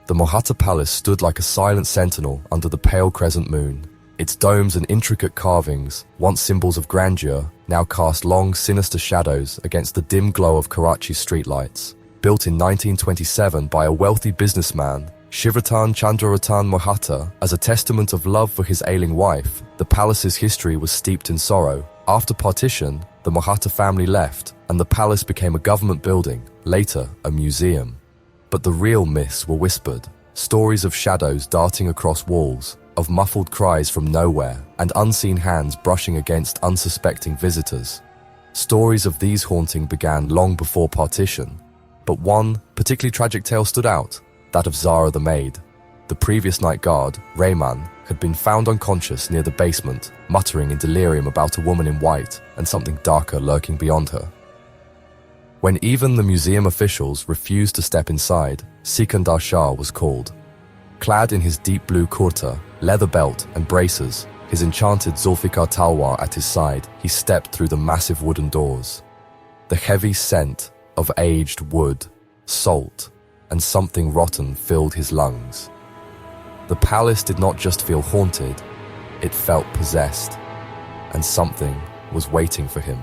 The Mohatta palace stood like a silent sentinel under the pale crescent moon. Its domes and intricate carvings, once symbols of grandeur, now cast long, sinister shadows against the dim glow of Karachi's streetlights. Built in 1927 by a wealthy businessman, Shivratan Chandraratan Mohatta, as a testament of love for his ailing wife, the palace's history was steeped in sorrow. After partition, the Mohatta family left, and the palace became a government building, later a museum. But the real myths were whispered, stories of shadows darting across walls, of muffled cries from nowhere, and unseen hands brushing against unsuspecting visitors. Stories of these haunting began long before partition, but one particularly tragic tale stood out, that of Zara the maid. The previous night guard, Rayman, had been found unconscious near the basement, muttering in delirium about a woman in white and something darker lurking beyond her. When even the museum officials refused to step inside, Sikandar Shah was called. Clad in his deep blue kurta, leather belt and braces, his enchanted Zulfikar talwar at his side, he stepped through the massive wooden doors. The heavy scent of aged wood, salt, and something rotten filled his lungs. The palace did not just feel haunted, it felt possessed, and something was waiting for him.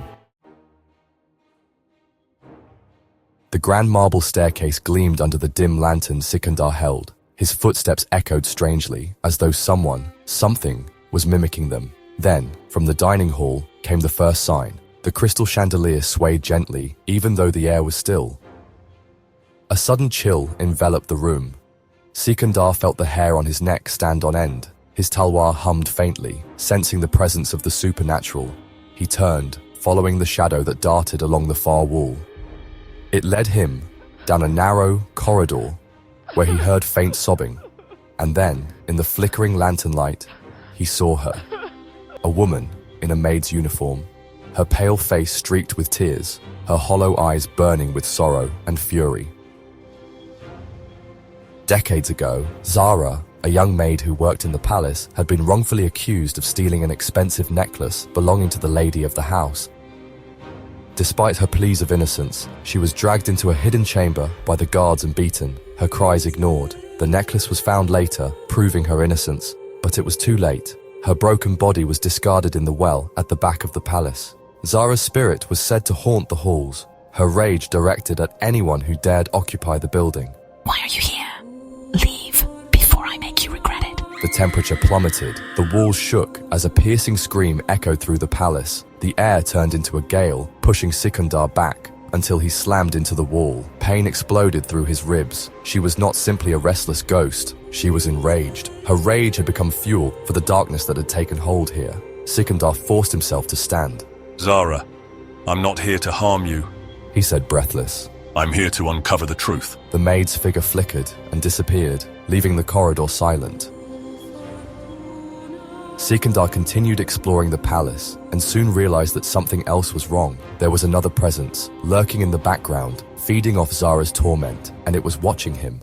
The grand marble staircase gleamed under the dim lantern Sikandar held. His footsteps echoed strangely, as though something was mimicking them. Then, from the dining hall, came the first sign. The crystal chandelier swayed gently, even though the air was still. A sudden chill enveloped the room. Sikandar felt the hair on his neck stand on end. His talwar hummed faintly, sensing the presence of the supernatural. He turned, following the shadow that darted along the far wall. It led him down a narrow corridor where he heard faint sobbing, and then, in the flickering lantern light, he saw her. A woman in a maid's uniform, her pale face streaked with tears, her hollow eyes burning with sorrow and fury. Decades ago, Zara, a young maid who worked in the palace, had been wrongfully accused of stealing an expensive necklace belonging to the lady of the house. Despite her pleas of innocence, she was dragged into a hidden chamber by the guards and beaten, her cries ignored. The necklace was found later, proving her innocence, but it was too late. Her broken body was discarded in the well at the back of the palace. Zara's spirit was said to haunt the halls, her rage directed at anyone who dared occupy the building. Why are you here? Leave before I make you regret it. The temperature plummeted, the walls shook as a piercing scream echoed through the palace. The air turned into a gale, pushing Sikandar back until he slammed into the wall. Pain exploded through his ribs. She was not simply a restless ghost, she was enraged. Her rage had become fuel for the darkness that had taken hold here. Sikandar forced himself to stand. Zara, I'm not here to harm you, he said, breathless. I'm here to uncover the truth. The maid's figure flickered and disappeared, leaving the corridor silent. Sikandar continued exploring the palace and soon realized that something else was wrong. There was another presence, lurking in the background, feeding off Zara's torment, and it was watching him.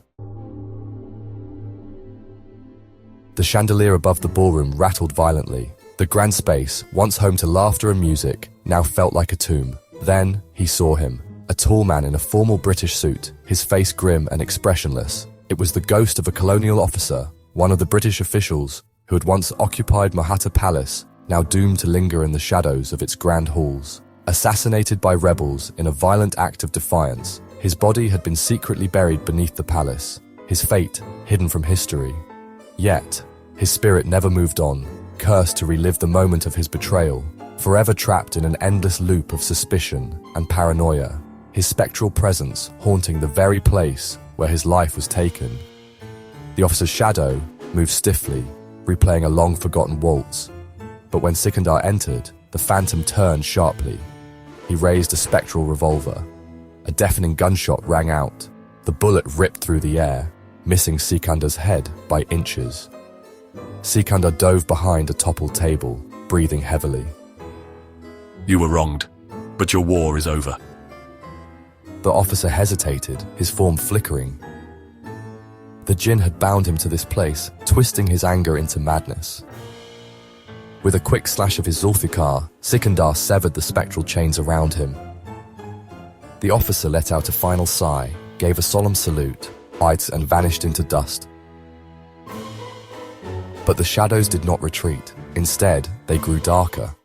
The chandelier above the ballroom rattled violently. The grand space, once home to laughter and music, now felt like a tomb. Then he saw him, a tall man in a formal British suit, his face grim and expressionless. It was the ghost of a colonial officer, one of the British officials who had once occupied Mohatta Palace, now doomed to linger in the shadows of its grand halls. Assassinated by rebels in a violent act of defiance, his body had been secretly buried beneath the palace, his fate hidden from history. Yet, his spirit never moved on, cursed to relive the moment of his betrayal, forever trapped in an endless loop of suspicion and paranoia, his spectral presence haunting the very place where his life was taken. The officer's shadow moved stiffly, replaying a long-forgotten waltz. But when Sikandar entered, the phantom turned sharply. He raised a spectral revolver. A deafening gunshot rang out. The bullet ripped through the air, missing Sikandar's head by inches. Sikandar dove behind a toppled table, breathing heavily. You were wronged, but your war is over. The officer hesitated, his form flickering. The jinn had bound him to this place, twisting his anger into madness. With a quick slash of his Zulfikar, Sikandar severed the spectral chains around him. The officer let out a final sigh, gave a solemn salute, heights and vanished into dust. But the shadows did not retreat. Instead, they grew darker.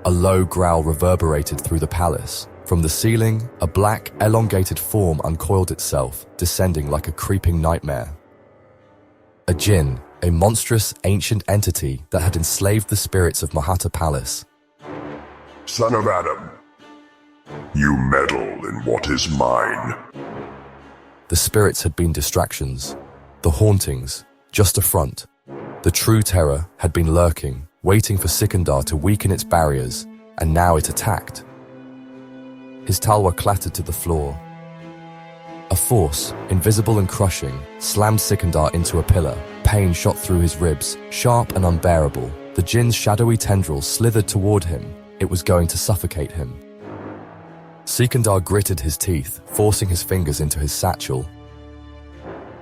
A low growl reverberated through the palace. From the ceiling, a black, elongated form uncoiled itself, descending like a creeping nightmare. A Jinn, a monstrous, ancient entity that had enslaved the spirits of Mohatta Palace. Son of Adam, you meddle in what is mine. The spirits had been distractions. The hauntings, just a front. The true terror had been lurking, waiting for Sikandar to weaken its barriers, and now it attacked. His talwar clattered to the floor. A force, invisible and crushing, slammed Sikandar into a pillar. Pain shot through his ribs, sharp and unbearable. The Jinn's shadowy tendrils slithered toward him. It was going to suffocate him. Sikandar gritted his teeth, forcing his fingers into his satchel.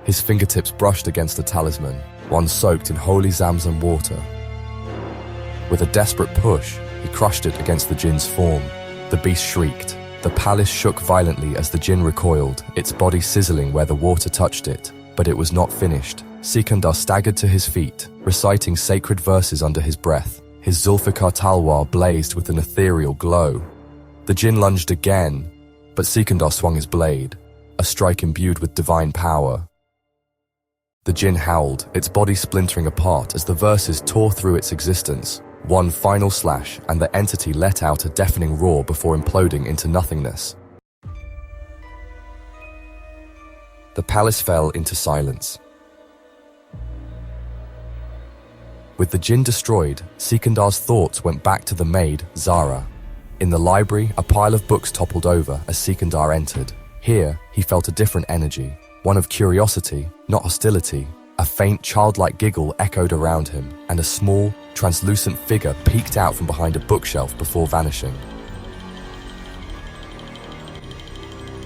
His fingertips brushed against the talisman, one soaked in holy Zamzam water. With a desperate push, he crushed it against the Jinn's form. The beast shrieked. The palace shook violently as the Jinn recoiled, its body sizzling where the water touched it. But it was not finished. Sikandar staggered to his feet, reciting sacred verses under his breath. His Zulfikar talwar blazed with an ethereal glow. The Jinn lunged again, but Sikandar swung his blade, a strike imbued with divine power. The Jinn howled, its body splintering apart as the verses tore through its existence. One final slash, and the entity let out a deafening roar before imploding into nothingness. The palace fell into silence. With the Jinn destroyed, Sikandar's thoughts went back to the maid, Zara. In the library, a pile of books toppled over as Sikandar entered. Here, he felt a different energy, one of curiosity, not hostility. A faint, childlike giggle echoed around him, and a small, translucent figure peeked out from behind a bookshelf before vanishing.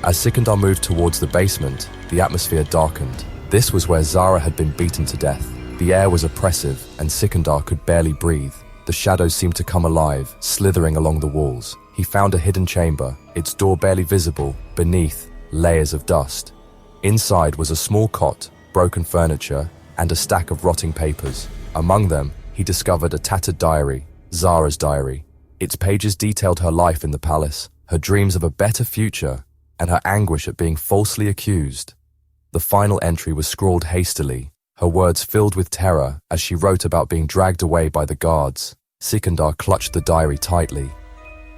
As Sikandar moved towards the basement, the atmosphere darkened. This was where Zara had been beaten to death. The air was oppressive, and Sikandar could barely breathe. The shadows seemed to come alive, slithering along the walls. He found a hidden chamber, its door barely visible, beneath, layers of dust. Inside was a small cot, broken furniture, and a stack of rotting papers. Among them, he discovered a tattered diary, Zara's diary. Its pages detailed her life in the palace, her dreams of a better future, and her anguish at being falsely accused. The final entry was scrawled hastily, her words filled with terror as she wrote about being dragged away by the guards. Sikandar clutched the diary tightly.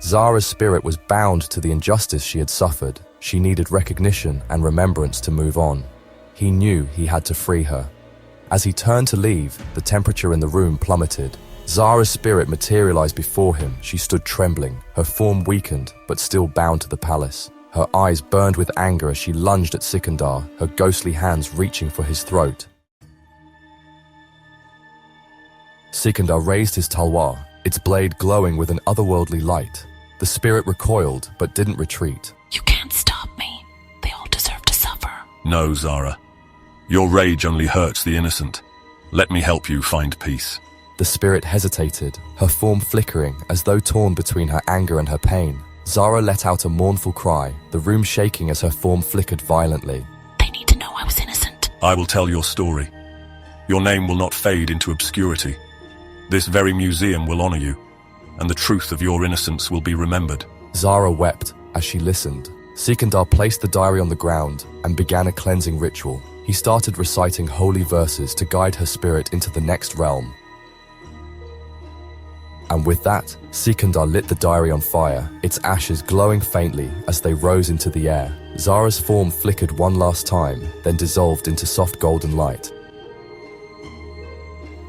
Zara's spirit was bound to the injustice she had suffered. She needed recognition and remembrance to move on. He knew he had to free her. As he turned to leave, the temperature in the room plummeted. Zara's spirit materialized before him. She stood trembling, her form weakened, but still bound to the palace. Her eyes burned with anger as she lunged at Sikandar, her ghostly hands reaching for his throat. Sikandar raised his talwar, its blade glowing with an otherworldly light. The spirit recoiled, but didn't retreat. You can't stop me. They all deserve to suffer. No, Zara. Your rage only hurts the innocent. Let me help you find peace. The spirit hesitated, her form flickering as though torn between her anger and her pain. Zara let out a mournful cry, the room shaking as her form flickered violently. They need to know I was innocent. I will tell your story. Your name will not fade into obscurity. This very museum will honor you, and the truth of your innocence will be remembered. Zara wept as she listened. Sikandar placed the diary on the ground and began a cleansing ritual. He started reciting holy verses to guide her spirit into the next realm. And with that, Sikandar lit the diary on fire, its ashes glowing faintly as they rose into the air. Zara's form flickered one last time, then dissolved into soft golden light.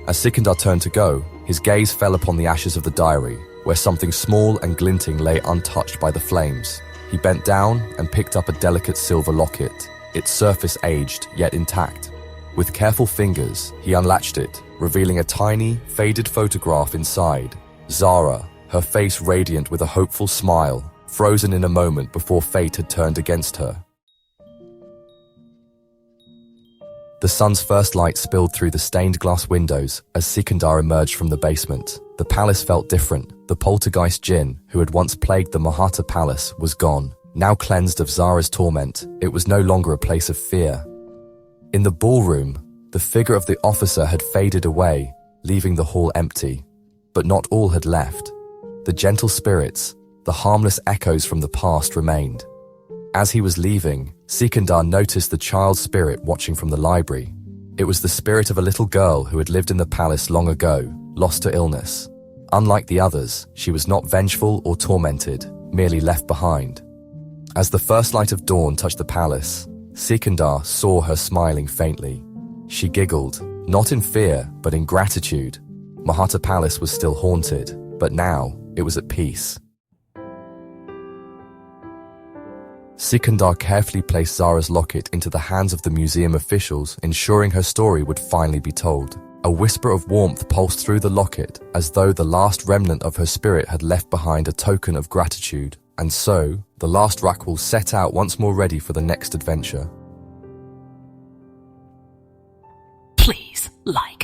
As Sikandar turned to go, his gaze fell upon the ashes of the diary, where something small and glinting lay untouched by the flames. He bent down and picked up a delicate silver locket, its surface aged yet intact. With careful fingers, he unlatched it, revealing a tiny, faded photograph inside. Zara, her face radiant with a hopeful smile, frozen in a moment before fate had turned against her. The sun's first light spilled through the stained glass windows as Sikandar emerged from the basement. The palace felt different. The poltergeist Jinn, who had once plagued the Mohatta palace, was gone. Now cleansed of Zara's torment, it was no longer a place of fear. In the ballroom, the figure of the officer had faded away, leaving the hall empty. But not all had left. The gentle spirits, the harmless echoes from the past remained. As he was leaving, Sikandar noticed the child spirit watching from the library. It was the spirit of a little girl who had lived in the palace long ago, lost to illness. Unlike the others, she was not vengeful or tormented, merely left behind. As the first light of dawn touched the palace, Sikandar saw her smiling faintly. She giggled, not in fear, but in gratitude. Mohatta Palace was still haunted, but now it was at peace. Sikandar carefully placed Zara's locket into the hands of the museum officials, ensuring her story would finally be told. A whisper of warmth pulsed through the locket, as though the last remnant of her spirit had left behind a token of gratitude. And so, the last Rackwell set out once more ready for the next adventure. Please like.